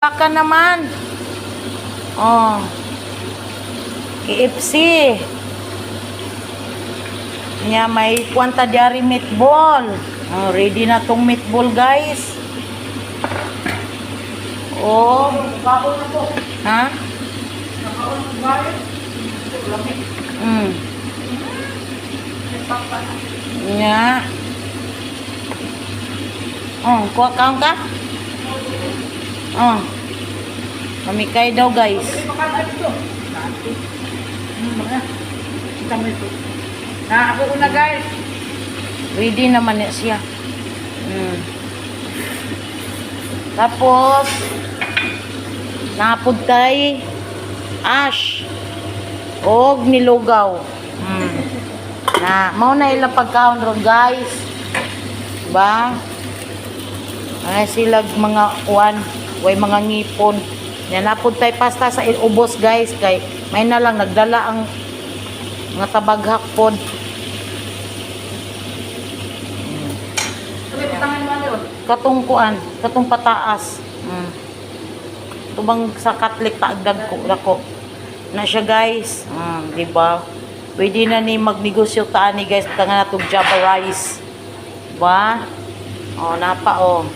Baka naman. Oh. KFC. Nya may kwanta diari meatball. Oh, ready na tong meatball, guys. Oh, baon na po. Ha? Nakaon ng bayan. Nya. Oh, kuha ka? Oh. Mamikay daw, guys. Ako una, guys. Ready naman siya. Tapos napod kay ash og nilugaw. Na mao na ilang pagkaon ron, guys. Diba? Ay sila mga kuan, way mga ngipon. Yan napod tay pasta sa ubos, guys, kay may na lang nagdala ang mga tabaghak pod. Katong kuan, katong pataas. Tubang sa katlik taagdag ko dako. Na siya, guys. Di ba? Pwede na ni magnegosyo ta ni, guys, tanga natong Java rice. Diba? Oh, napa oh.